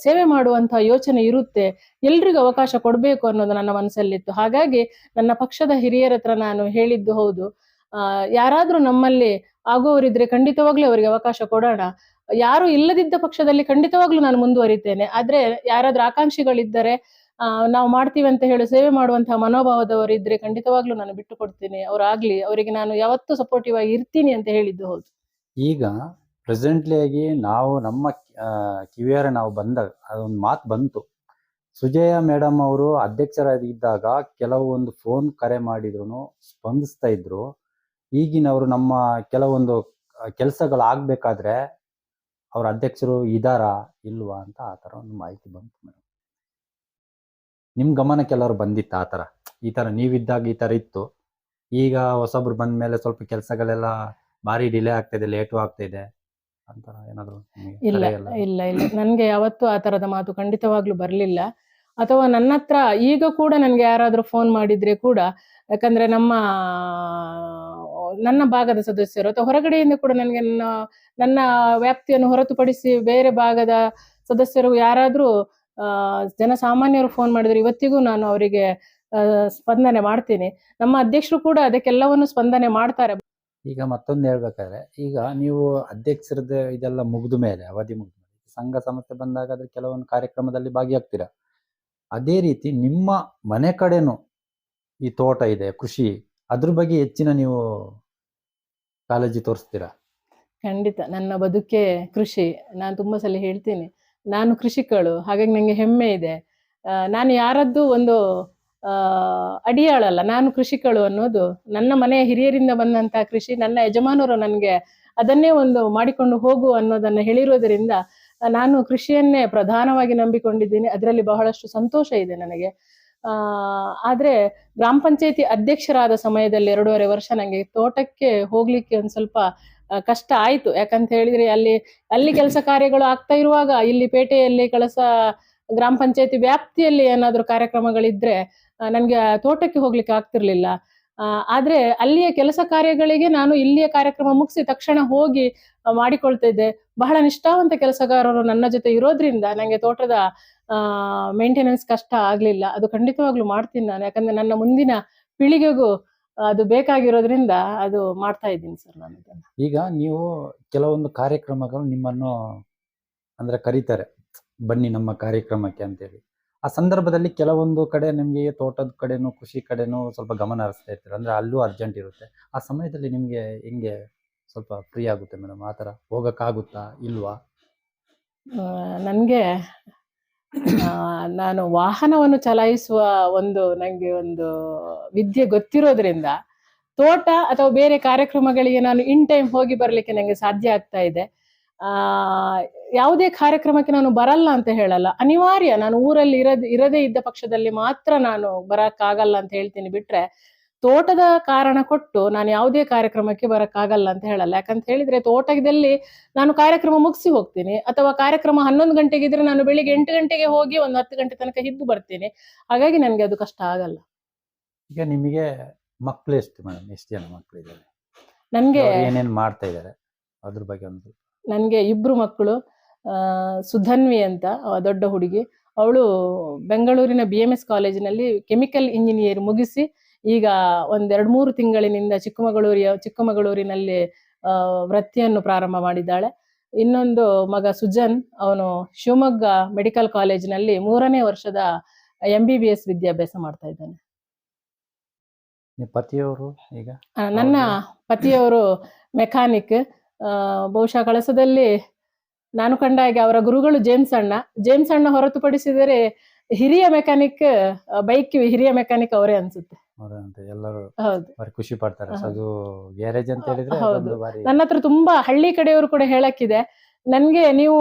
ಸೇವೆ ಮಾಡುವಂತಹ ಯೋಚನೆ ಇರುತ್ತೆ, ಎಲ್ರಿಗೂ ಅವಕಾಶ ಕೊಡ್ಬೇಕು ಅನ್ನೋದು ನನ್ನ ಮನಸ್ಸಲ್ಲಿತ್ತು. ಹಾಗಾಗಿ ನನ್ನ ಪಕ್ಷದ ಹಿರಿಯರ ಹತ್ರ ನಾನು ಹೇಳಿದ್ದು ಹೌದು, ಯಾರಾದ್ರೂ ನಮ್ಮಲ್ಲಿ ಆಗೋರಿದ್ರೆ ಖಂಡಿತವಾಗ್ಲೂ ಅವರಿಗೆ ಅವಕಾಶ ಕೊಡೋಣ, ಯಾರು ಇಲ್ಲದಿದ್ದ ಪಕ್ಷದಲ್ಲಿ ಖಂಡಿತವಾಗ್ಲೂ ನಾನು ಮುಂದುವರಿತೇನೆ. ಆದ್ರೆ ಯಾರಾದ್ರೂ ಆಕಾಂಕ್ಷಿಗಳಿದ್ದರೆ, ನಾವು ಮಾಡ್ತೀವಿ ಅಂತ ಹೇಳಿ ಸೇವೆ ಮಾಡುವಂತಹ ಮನೋಭಾವದವರು ಇದ್ರೆ ಖಂಡಿತವಾಗ್ಲೂ ನಾನು ಬಿಟ್ಟು ಕೊಡ್ತೀನಿ, ಅವ್ರಾಗ್ಲಿ, ಅವರಿಗೆ ನಾನು ಯಾವತ್ತೂ ಸಪೋರ್ಟಿವ್ ಆಗಿ ಇರ್ತೀನಿ ಅಂತ ಹೇಳಿದ್ದು ಹೌದು.
ಈಗ ಪ್ರೆಸೆಂಟ್ಲಿ ಆಗಿ ನಾವು ನಮ್ಮ ಕಿವಿಯಾರ ನಾವು ಬಂದಾಗ ಅದೊಂದು ಮಾತು ಬಂತು, ಸುಜಯ ಮೇಡಮ್ ಅವರು ಅಧ್ಯಕ್ಷರಾಗಿದ್ದಾಗ ಕೆಲವೊಂದು ಫೋನ್ ಕರೆ ಮಾಡಿದ್ರು ಸ್ಪಂದಿಸ್ತಾ ಇದ್ರು, ಈಗಿನವರು ನಮ್ಮ ಕೆಲವೊಂದು ಕೆಲಸಗಳಾಗಬೇಕಾದ್ರೆ ಅವ್ರ ಅಧ್ಯಕ್ಷರು ಇದಾರಾ ಇಲ್ವಾ ಅಂತ ಆ ಥರ ಒಂದು ಮಾಹಿತಿ ಬಂತು ಮೇಡಮ್. ನಿಮ್ಮ ಗಮನಕ್ಕೆ ಎಲ್ಲರೂ ಬಂದಿತ್ತ ಆ ಥರ, ಈ ಥರ ನೀವಿದ್ದಾಗ ಈ ಥರ ಇತ್ತು, ಈಗ ಹೊಸಬ್ರು ಬಂದ ಮೇಲೆ ಸ್ವಲ್ಪ ಕೆಲಸಗಳೆಲ್ಲ ಭಾರಿ ಡಿಲೇ ಆಗ್ತಿದೆ, ಲೇಟು ಆಗ್ತಿದೆ ಅಂತ ಏನಾದ್ರು?
ಇಲ್ಲ ಇಲ್ಲ ಇಲ್ಲ, ನನ್ಗೆ ಯಾವತ್ತೂ ಆ ತರದ ಮಾತು ಖಂಡಿತವಾಗ್ಲೂ ಬರ್ಲಿಲ್ಲ. ಅಥವಾ ನನ್ನ ಹತ್ರ ಈಗ ಕೂಡ ನನ್ಗೆ ಯಾರಾದ್ರೂ ಫೋನ್ ಮಾಡಿದ್ರೆ ಕೂಡ, ಯಾಕಂದ್ರೆ ನನ್ನ ಭಾಗದ ಸದಸ್ಯರು ಅಥವಾ ಹೊರಗಡೆಯಿಂದ ಕೂಡ ನನಗೆ ನನ್ನ ವ್ಯಾಪ್ತಿಯನ್ನು ಹೊರತುಪಡಿಸಿ ಬೇರೆ ಭಾಗದ ಸದಸ್ಯರು ಯಾರಾದ್ರೂ ಜನಸಾಮಾನ್ಯರು ಫೋನ್ ಮಾಡಿದ್ರೆ ಇವತ್ತಿಗೂ ನಾನು ಅವರಿಗೆ ಸ್ಪಂದನೆ ಮಾಡ್ತೀನಿ. ನಮ್ಮ ಅಧ್ಯಕ್ಷರು ಕೂಡ ಅದಕ್ಕೆಲ್ಲವನ್ನು ಸ್ಪಂದನೆ ಮಾಡ್ತಾರೆ.
ಈಗ ಮತ್ತೊಂದು ಹೇಳ್ಬೇಕಾದ್ರೆ, ಈಗ ನೀವು ಅಧ್ಯಕ್ಷರದ ಇದೆಲ್ಲ ಮುಗಿದ ಮೇಲೆ, ಅವಧಿ ಮುಗಿದ ಮೇಲೆ ಸಂಘ ಸಂಸ್ಥೆ ಬಂದಾಗ ಅದ್ರ ಕೆಲವೊಂದು ಕಾರ್ಯಕ್ರಮದಲ್ಲಿ ಭಾಗಿಯಾಗ್ತೀರಾ. ಅದೇ ರೀತಿ ನಿಮ್ಮ ಮನೆ ಕಡೆನು ಈ ತೋಟ ಇದೆ, ಕೃಷಿ, ಅದ್ರ ಬಗ್ಗೆ ಹೆಚ್ಚಿನ ನೀವು ಕಾಳಜಿ ತೋರಿಸ್ತೀರಾ?
ಖಂಡಿತ, ನನ್ನ ಬದುಕೆ ಕೃಷಿ. ನಾನು ತುಂಬಾ ಸಲ ಹೇಳ್ತೀನಿ, ನಾನು ಕೃಷಿಕಳು, ಹಾಗಾಗಿ ನಂಗೆ ಹೆಮ್ಮೆ ಇದೆ. ನಾನು ಯಾರದ್ದು ಒಂದು ಅಡಿಯಾಳಲ್ಲ, ನಾನು ಕೃಷಿಕಳು ಅನ್ನೋದು ನನ್ನ ಮನೆಯ ಹಿರಿಯರಿಂದ ಬಂದಂತಹ ಕೃಷಿ. ನನ್ನ ಯಜಮಾನರು ನನಗೆ ಅದನ್ನೇ ಒಂದು ಮಾಡಿಕೊಂಡು ಹೋಗು ಅನ್ನೋದನ್ನ ಹೇಳಿರೋದ್ರಿಂದ ನಾನು ಕೃಷಿಯನ್ನೇ ಪ್ರಧಾನವಾಗಿ ನಂಬಿಕೊಂಡಿದ್ದೀನಿ. ಅದರಲ್ಲಿ ಬಹಳಷ್ಟು ಸಂತೋಷ ಇದೆ ನನಗೆ. ಆದ್ರೆ ಗ್ರಾಮ ಪಂಚಾಯತಿ ಅಧ್ಯಕ್ಷರಾದ ಸಮಯದಲ್ಲಿ 2.5 ವರ್ಷ ನಂಗೆ ತೋಟಕ್ಕೆ ಹೋಗ್ಲಿಕ್ಕೆ ಒಂದ್ ಸ್ವಲ್ಪ ಕಷ್ಟ ಆಯ್ತು. ಯಾಕಂತ ಹೇಳಿದ್ರೆ ಅಲ್ಲಿ ಕೆಲಸ ಕಾರ್ಯಗಳು ಆಗ್ತಾ ಇರುವಾಗ ಇಲ್ಲಿ ಪೇಟೆಯಲ್ಲಿ ಕಳಸ ಗ್ರಾಮ ಪಂಚಾಯತಿ ವ್ಯಾಪ್ತಿಯಲ್ಲಿ ಏನಾದ್ರೂ ಕಾರ್ಯಕ್ರಮಗಳಿದ್ರೆ ನನ್ಗೆ ತೋಟಕ್ಕೆ ಹೋಗ್ಲಿಕ್ಕೆ ಆಗ್ತಿರ್ಲಿಲ್ಲ. ಆದ್ರೆ ಅಲ್ಲಿಯ ಕೆಲಸ ಕಾರ್ಯಗಳಿಗೆ ನಾನು ಇಲ್ಲಿಯ ಕಾರ್ಯಕ್ರಮ ಮುಗಿಸಿ ತಕ್ಷಣ ಹೋಗಿ ಮಾಡಿಕೊಳ್ತಾ ಇದ್ದೆ. ಬಹಳ ನಿಷ್ಠಾವಂತ ಕೆಲಸಗಾರರು ನನ್ನ ಜೊತೆ ಇರೋದ್ರಿಂದ ನಂಗೆ ತೋಟದ ಮೇಂಟೆನೆನ್ಸ್ ಕಷ್ಟ ಆಗ್ಲಿಲ್ಲ. ಅದು ಖಂಡಿತವಾಗ್ಲೂ ಮಾಡ್ತೀನಿ ನಾನು, ಯಾಕಂದ್ರೆ ನನ್ನ ಮುಂದಿನ ಪೀಳಿಗೆಗೂ ಅದು ಬೇಕಾಗಿರೋದ್ರಿಂದ ಅದು ಮಾಡ್ತಾ ಇದ್ದೀನಿ ಸರ್ ನಾನು ಇದನ್ನ.
ಈಗ ನೀವು ಕೆಲವೊಂದು ಕಾರ್ಯಕ್ರಮಗಳು ನಿಮ್ಮನ್ನು ಅಂದ್ರೆ ಕರೀತಾರೆ, ಬನ್ನಿ ನಮ್ಮ ಕಾರ್ಯಕ್ರಮಕ್ಕೆ ಅಂತೇಳಿ. ಆ ಸಂದರ್ಭದಲ್ಲಿ ಕೆಲವೊಂದು ಕಡೆ ನಿಮ್ಗೆ ತೋಟದ ಕಡೆನೂ ಕೃಷಿ ಕಡೆನೂ ಸ್ವಲ್ಪ ಗಮನ ಹರಿಸ್ತಾ ಇರ್ತೀರ, ಅಂದ್ರೆ ಅಲ್ಲೂ ಅರ್ಜೆಂಟ್ ಇರುತ್ತೆ. ಆ ಸಮಯದಲ್ಲಿ ನಿಮ್ಗೆ ಹೆಂಗೆ ಸ್ವಲ್ಪ ಫ್ರೀ ಆಗುತ್ತೆ ಮೇಡಮ್? ಆ ಥರ ಹೋಗಕ್ಕಾಗುತ್ತಾ ಇಲ್ವಾ?
ನನಗೆ ನಾನು ವಾಹನವನ್ನು ಚಲಾಯಿಸುವ ನಂಗೆ ಒಂದು ವಿದ್ಯೆ ಗೊತ್ತಿರೋದ್ರಿಂದ ತೋಟ ಅಥವಾ ಬೇರೆ ಕಾರ್ಯಕ್ರಮಗಳಿಗೆ ನಾನು ಇನ್ ಟೈಮ್ ಹೋಗಿ ಬರ್ಲಿಕ್ಕೆ ನಂಗೆ ಸಾಧ್ಯ ಆಗ್ತಾ ಇದೆ. ಆ ಯಾವುದೇ ಕಾರ್ಯಕ್ರಮಕ್ಕೆ ನಾನು ಬರಲ್ಲ ಅಂತ ಹೇಳಲ್ಲ, ಅನಿವಾರ್ಯ ನಾನು ಊರಲ್ಲಿ ಇರದೇ ಇದ್ದ ಪಕ್ಷದಲ್ಲಿ ಮಾತ್ರ ನಾನು ಬರಕ್ಕಾಗಲ್ಲ ಅಂತ ಹೇಳ್ತೀನಿ. ಬಿಟ್ರೆ ತೋಟದ ಕಾರಣ ಕೊಟ್ಟು ನಾನು ಯಾವುದೇ ಕಾರ್ಯಕ್ರಮಕ್ಕೆ ಬರಕ್ಕಾಗಲ್ಲ ಅಂತ ಹೇಳಲ್ಲ. ಯಾಕಂತ ಹೇಳಿದ್ರೆ ತೋಟದಲ್ಲಿ ನಾನು ಕಾರ್ಯಕ್ರಮ ಮುಗಿಸಿ ಹೋಗ್ತೀನಿ, ಅಥವಾ ಕಾರ್ಯಕ್ರಮ 11 ಗಂಟೆಗೆ ಇದ್ರೆ ನಾನು ಬೆಳಿಗ್ಗೆ 8 ಗಂಟೆಗೆ ಹೋಗಿ ಒಂದು 10 ಗಂಟೆ ತನಕ ಇದ್ದು ಬರ್ತೀನಿ. ಹಾಗಾಗಿ ನನ್ಗೆ ಅದು ಕಷ್ಟ ಆಗಲ್ಲ.
ಈಗ ನಿಮಗೆ ಮಕ್ಕಳು ಎಷ್ಟು ಮೇಡಮ್, ಎಷ್ಟು ಜನ ಮಕ್ಕಳು ಇದ್ದಾರೆ,
ನನ್ಗೆ
ಏನೇನು ಮಾಡ್ತಾ ಇದ್ದಾರೆ ಅದ್ರ ಬಗ್ಗೆ ಒಂದು?
ನನ್ಗೆ 2 ಮಕ್ಕಳು. ಸುಧನ್ವಿ ಅಂತ ದೊಡ್ಡ ಹುಡುಗಿ, ಅವಳು ಬೆಂಗಳೂರಿನ BMS ಕಾಲೇಜಿನಲ್ಲಿ ಕೆಮಿಕಲ್ ಇಂಜಿನಿಯರ್ ಮುಗಿಸಿ ಈಗ ಒಂದ್ 2-3 ತಿಂಗಳಿನಿಂದ ಚಿಕ್ಕಮಗಳೂರಿನಲ್ಲಿ ವೃತ್ತಿಯನ್ನು ಪ್ರಾರಂಭ ಮಾಡಿದ್ದಾಳೆ. ಇನ್ನೊಂದು ಮಗ ಸುಜನ್, ಅವನು ಶಿವಮೊಗ್ಗ ಮೆಡಿಕಲ್ ಕಾಲೇಜಿನಲ್ಲಿ 3ನೇ ವರ್ಷದ MBBS ವಿದ್ಯಾಭ್ಯಾಸ ಮಾಡ್ತಾ ಇದ್ದಾನೆ.
ಪತಿಯವರು ಈಗ?
ನನ್ನ ಪತಿಯವರು ಮೆಕ್ಯಾನಿಕ್. ಬಹುಶಃ ಕಳಸದಲ್ಲಿ ನಾನು ಕಂಡ ಹಾಗೆ ಅವರ ಗುರುಗಳು ಜೇಮ್ಸ್ ಅಣ್ಣ ಹೊರತುಪಡಿಸಿದರೆ ಹಿರಿಯ ಮೆಕ್ಯಾನಿಕ್, ಬೈಕ್ ಹಿರಿಯ ಮೆಕ್ಯಾನಿಕ್ ಅವರೇ ಅನ್ಸುತ್ತೆ.
ಎಲ್ಲರೂ
ಹೌದು,
ಖುಷಿ ಪಡ್ತಾರೆ. ಅದು ಗ್ಯಾರೇಜ್ ಅಂತ ಹೇಳಿದ್ರೆ
ಹೌದು. ನನ್ನ ಹತ್ರ ತುಂಬಾ ಹಳ್ಳಿ ಕಡೆಯವರು ಕೂಡ ಹೇಳಕ್ಕಿದೆ, ನನ್ಗೆ ನೀವು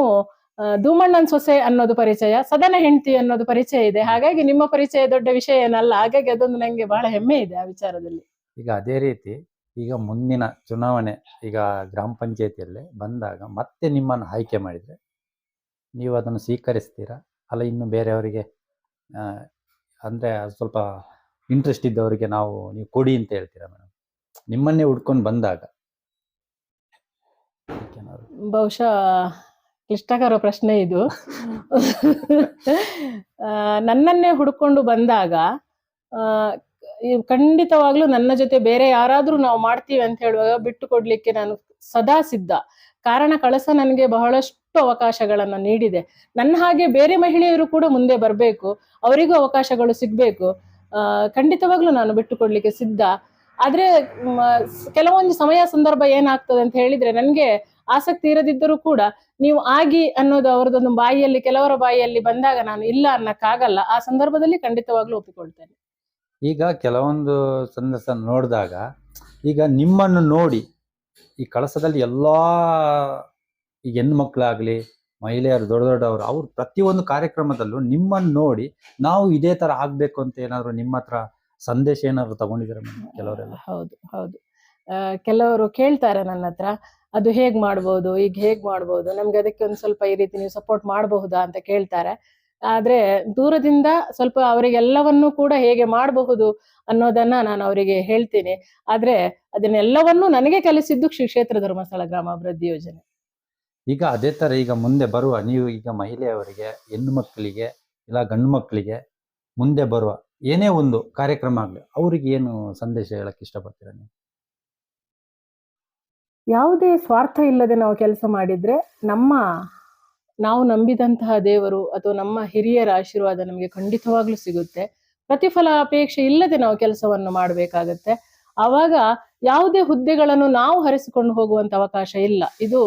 ಧೂಮಣ್ಣನ್ ಸೊಸೆ ಅನ್ನೋದು ಪರಿಚಯ, ಸದನ ಹೆಂಡತಿ ಅನ್ನೋದು ಪರಿಚಯ ಇದೆ, ಹಾಗಾಗಿ ನಿಮ್ಮ ಪರಿಚಯ ದೊಡ್ಡ ವಿಷಯ ಏನಲ್ಲ. ಹಾಗಾಗಿ ಅದೊಂದು ನಂಗೆ ಬಹಳ ಹೆಮ್ಮೆ ಇದೆ ಆ ವಿಚಾರದಲ್ಲಿ.
ಈಗ ಅದೇ ರೀತಿ ಈಗ ಮುಂದಿನ ಚುನಾವಣೆ ಈಗ ಗ್ರಾಮ ಪಂಚಾಯತಿಯಲ್ಲಿ ಬಂದಾಗ ಮತ್ತೆ ನಿಮ್ಮನ್ನು ಆಯ್ಕೆ ಮಾಡಿದ್ರೆ ನೀವು ಅದನ್ನು ಸ್ವೀಕರಿಸ್ತೀರಾ, ಅಲ್ಲ ಇನ್ನು ಬೇರೆಯವರಿಗೆ ಅಂದ್ರೆ ಸ್ವಲ್ಪ ಇಂಟ್ರೆಸ್ಟ್ ಇದ್ದವರಿಗೆ ನೀವು ಕೊಡಿ ಅಂತ ಹೇಳ್ತೀರಾ ಮೇಡಮ್, ನಿಮ್ಮನ್ನೇ ಹುಡ್ಕೊಂಡು ಬಂದಾಗ?
ಬಹುಶಃ ಕ್ಲಿಷ್ಟಕರ ಪ್ರಶ್ನೆ ಇದು. ನನ್ನನ್ನೇ ಹುಡ್ಕೊಂಡು ಬಂದಾಗ ಖಂಡಿತವಾಗ್ಲೂ ನನ್ನ ಜೊತೆ ಬೇರೆ ಯಾರಾದ್ರೂ ನಾವು ಮಾಡ್ತೀವಿ ಅಂತ ಹೇಳುವಾಗ ಬಿಟ್ಟು ಕೊಡ್ಲಿಕ್ಕೆ ನಾನು ಸದಾ ಸಿದ್ಧ. ಕಾರಣ ಕಳಸ ನನಗೆ ಬಹಳಷ್ಟು ಅವಕಾಶಗಳನ್ನ ನೀಡಿದೆ. ನನ್ನ ಹಾಗೆ ಬೇರೆ ಮಹಿಳೆಯರು ಕೂಡ ಮುಂದೆ ಬರ್ಬೇಕು, ಅವರಿಗೂ ಅವಕಾಶಗಳು ಸಿಗ್ಬೇಕು. ಖಂಡಿತವಾಗ್ಲೂ ನಾನು ಬಿಟ್ಟು ಕೊಡ್ಲಿಕ್ಕೆ ಸಿದ್ಧ. ಆದ್ರೆ ಕೆಲವೊಂದು ಸಮಯ ಸಂದರ್ಭ ಏನಾಗ್ತದೆ ಅಂತ ಹೇಳಿದ್ರೆ, ನನ್ಗೆ ಆಸಕ್ತಿ ಇರದಿದ್ದರೂ ಕೂಡ ನೀವು ಆಗಿ ಅನ್ನೋದು ಅವರದೊಂದು ಬಾಯಿಯಲ್ಲಿ, ಕೆಲವರ ಬಾಯಿಯಲ್ಲಿ ಬಂದಾಗ ನಾನು ಇಲ್ಲ ಅನ್ನಕ್ಕಾಗಲ್ಲ. ಆ ಸಂದರ್ಭದಲ್ಲಿ ಖಂಡಿತವಾಗ್ಲೂ ಒಪ್ಪಿಕೊಳ್ತೇನೆ.
ಈಗ ಕೆಲವೊಂದು ಸಂದರ್ಭ ನೋಡಿದಾಗ ಈಗ ನಿಮ್ಮನ್ನು ನೋಡಿ ಈ ಕಳಸದಲ್ಲಿ ಎಲ್ಲಾ ಈ ಹೆಣ್ಣು ಮಕ್ಕಳಾಗ್ಲಿ, ಮಹಿಳೆಯರು, ದೊಡ್ಡವರು, ಅವ್ರು ಪ್ರತಿಯೊಂದು ಕಾರ್ಯಕ್ರಮದಲ್ಲೂ ನಿಮ್ಮನ್ನು ನೋಡಿ ನಾವು ಇದೇ ತರ ಆಗ್ಬೇಕು ಅಂತ ಏನಾದ್ರು ನಿಮ್ಮ ಹತ್ರ ಸಂದೇಶ ಏನಾದ್ರು ತಗೊಂಡಿದ್ದೀರ ಕೆಲವರೆಲ್ಲ?
ಹೌದು. ಕೆಲವರು ಕೇಳ್ತಾರೆ ನನ್ನ ಹತ್ರ, ಅದು ಹೇಗ್ ಮಾಡ್ಬೋದು, ಈಗ ಹೇಗ್ ಮಾಡ್ಬೋದು, ನಮ್ಗೆ ಅದಕ್ಕೆ ಒಂದು ಸ್ವಲ್ಪ ಈ ರೀತಿ ನೀವು ಸಪೋರ್ಟ್ ಮಾಡಬಹುದಾ ಅಂತ ಕೇಳ್ತಾರೆ. ಆದ್ರೆ ದೂರದಿಂದ ಸ್ವಲ್ಪ ಅವರಿಗೆಲ್ಲವನ್ನೂ ಕೂಡ ಹೇಗೆ ಮಾಡಬಹುದು ಅನ್ನೋದನ್ನ ನಾನು ಅವರಿಗೆ ಹೇಳ್ತೀನಿ. ಆದ್ರೆ ಅದನ್ನೆಲ್ಲವನ್ನೂ ನನಗೆ ಕಲಿಸಿದ್ದು ಶ್ರೀ ಕ್ಷೇತ್ರ ಧರ್ಮಸ್ಥಳ ಗ್ರಾಮಾಭಿವೃದ್ಧಿ ಯೋಜನೆ.
ಈಗ ಅದೇ ತರ ಈಗ ಮುಂದೆ ಬರುವ ನೀವು ಈಗ ಮಹಿಳೆಯವರಿಗೆ, ಹೆಣ್ಣು ಮಕ್ಕಳಿಗೆ ಇಲ್ಲ ಗಂಡು ಮಕ್ಕಳಿಗೆ ಮುಂದೆ ಬರುವ ಏನೇ ಒಂದು ಕಾರ್ಯಕ್ರಮ ಆಗ್ಲಿ, ಅವ್ರಿಗೆ ಏನು ಸಂದೇಶ ಹೇಳಕ್ ಇಷ್ಟಪಡ್ತೀರಾ ನೀವು?
ಯಾವುದೇ ಸ್ವಾರ್ಥ ಇಲ್ಲದೆ ನಾವು ಕೆಲಸ ಮಾಡಿದ್ರೆ ನಾವು ನಂಬಿದಂತಹ ದೇವರು ಅಥವಾ ನಮ್ಮ ಹಿರಿಯರ ಆಶೀರ್ವಾದ ನಮಗೆ ಖಂಡಿತವಾಗ್ಲೂ ಸಿಗುತ್ತೆ. ಪ್ರತಿಫಲ ಅಪೇಕ್ಷೆ ಇಲ್ಲದೆ ನಾವು ಕೆಲಸವನ್ನು ಮಾಡಬೇಕಾಗತ್ತೆ. ಆವಾಗ ಯಾವುದೇ ಹುದ್ದೆಗಳನ್ನು ನಾವು ಹರಿಸಿಕೊಂಡು ಹೋಗುವಂತ ಅವಕಾಶ ಇಲ್ಲ. ಇದು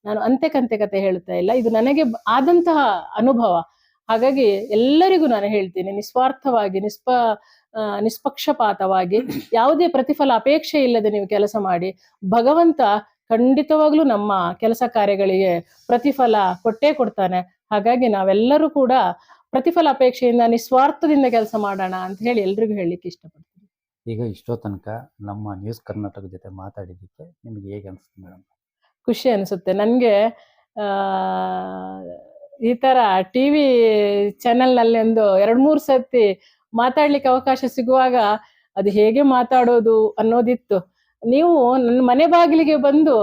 ನಾನು ಅಂತೆ ಕತೆ ಹೇಳ್ತಾ ಇಲ್ಲ, ಇದು ನನಗೆ ಆದಂತಹ ಅನುಭವ. ಹಾಗಾಗಿ ಎಲ್ಲರಿಗೂ ನಾನು ಹೇಳ್ತೀನಿ, ನಿಸ್ವಾರ್ಥವಾಗಿ ನಿಷ್ಪಕ್ಷಪಾತವಾಗಿ ಯಾವುದೇ ಪ್ರತಿಫಲ ಅಪೇಕ್ಷೆ ಇಲ್ಲದೆ ನೀವು ಕೆಲಸ ಮಾಡಿ. ಭಗವಂತ ಖಂಡಿತವಾಗ್ಲೂ ನಮ್ಮ ಕೆಲಸ ಕಾರ್ಯಗಳಿಗೆ ಪ್ರತಿಫಲ ಕೊಟ್ಟೇ ಕೊಡ್ತಾನೆ. ಹಾಗಾಗಿ ನಾವೆಲ್ಲರೂ ಕೂಡ ಪ್ರತಿಫಲ ಅಪೇಕ್ಷೆಯಿಂದ ನಿಸ್ವಾರ್ಥದಿಂದ ಕೆಲಸ ಮಾಡೋಣ ಅಂತ ಹೇಳಿ ಎಲ್ರಿಗೂ ಹೇಳಲಿಕ್ಕೆ ಇಷ್ಟಪಡ್ತೀನಿ.
ಈಗ ಇಷ್ಟೋ ತನಕ ನಮ್ಮ ನ್ಯೂಸ್ ಕರ್ನಾಟಕ ಜೊತೆ ಮಾತಾಡಿದ್ದಕ್ಕೆ ನಿಮ್ಗೆ ಹೇಗೆ ಅನಿಸುತ್ತೆ ಮೇಡಮ್?
ಖುಷಿ ಅನಿಸುತ್ತೆ ನನಗೆ. ಈ ತರ ಟಿವಿ ಚಾನೆಲ್ನಲ್ಲಿ ಒಂದು 2-3 ಸರ್ತಿ ಮಾತಾಡ್ಲಿಕ್ಕೆ ಅವಕಾಶ ಸಿಗುವಾಗ ಅದು ಹೇಗೆ ಮಾತಾಡೋದು ಅನ್ನೋದಿತ್ತು. ನೀವು ನನ್ನ ಮನೆ ಬಾಗಿಲಿಗೆ ಬಂದು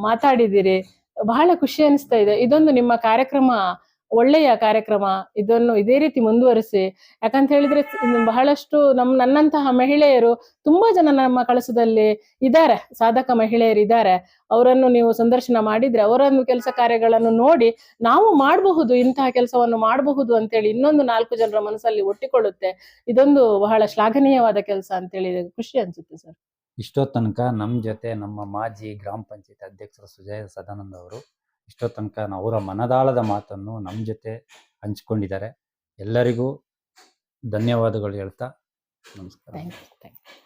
ಮಾತಾಡಿದ್ದೀರಿ, ಬಹಳ ಖುಷಿ ಅನಿಸ್ತಾ ಇದೆ. ಇದೊಂದು ನಿಮ್ಮ ಕಾರ್ಯಕ್ರಮ ಒಳ್ಳೆಯ ಕಾರ್ಯಕ್ರಮ, ಇದನ್ನು ಇದೇ ರೀತಿ ಮುಂದುವರಿಸಿ. ಯಾಕಂತ ಹೇಳಿದ್ರೆ ಬಹಳಷ್ಟು ನನ್ನಂತಹ ಮಹಿಳೆಯರು ತುಂಬಾ ಜನ ನಮ್ಮ ಕಳಸದಲ್ಲಿ ಇದ್ದಾರೆ, ಸಾಧಕ ಮಹಿಳೆಯರು ಇದ್ದಾರೆ. ಅವರನ್ನು ನೀವು ಸಂದರ್ಶನ ಮಾಡಿದ್ರೆ ಅವರನ್ನು ಕೆಲಸ ಕಾರ್ಯಗಳನ್ನು ನೋಡಿ ನಾವು ಮಾಡಬಹುದು, ಇಂತಹ ಕೆಲಸವನ್ನು ಮಾಡಬಹುದು ಅಂತೇಳಿ ಇನ್ನೊಂದು 4 ಜನರ ಮನಸ್ಸಲ್ಲಿ ಒಟ್ಟಿಕೊಳ್ಳುತ್ತೆ. ಇದೊಂದು ಬಹಳ ಶ್ಲಾಘನೀಯವಾದ ಕೆಲಸ ಅಂತೇಳಿ ಖುಷಿ ಅನ್ಸುತ್ತೆ ಸರ್.
ಇಷ್ಟೋ ತನಕ ನಮ್ಮ ಜೊತೆ ನಮ್ಮ ಮಾಜಿ ಗ್ರಾಮ ಪಂಚಾಯತ್ ಅಧ್ಯಕ್ಷರು ಸುಜಯ ಸದಾನಂದ ಅವರು ಇಷ್ಟೋ ತನಕ ಅವರ ಮನದಾಳದ ಮಾತನ್ನು ನಮ್ಮ ಜೊತೆ ಹಂಚಿಕೊಂಡಿದ್ದಾರೆ. ಎಲ್ಲರಿಗೂ ಧನ್ಯವಾದಗಳು ಹೇಳ್ತಾ ನಮಸ್ಕಾರ.
Thank you.